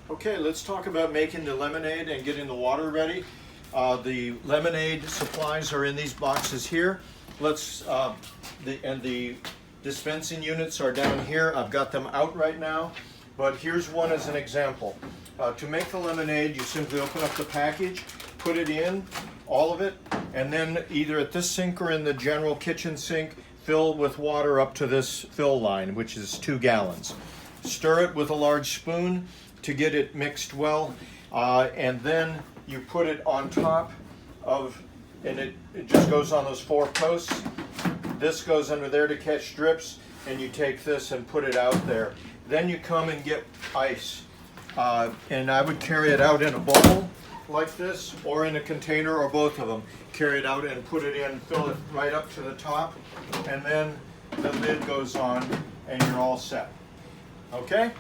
Okay, let's talk about making the lemonade and getting the water ready. The lemonade supplies are in these boxes here. The dispensing units are down here. I've got them out right now, but here's one as an example. To make the lemonade, you simply open up the package, put it in, all of it, and then either at this sink or in the general kitchen sink, fill with water up to this fill line, which is 2 gallons. Stir it with a large spoon to get it mixed well, and then you put it on top of, and it just goes on those 4 posts. This goes under there to catch drips, and you take this and put it out there. Then you come and get ice, and I would carry it out in a bowl like this, or in a container, or both of them. Carry it out and put it in, fill it right up to the top, and then the lid goes on, and you're all set. Okay?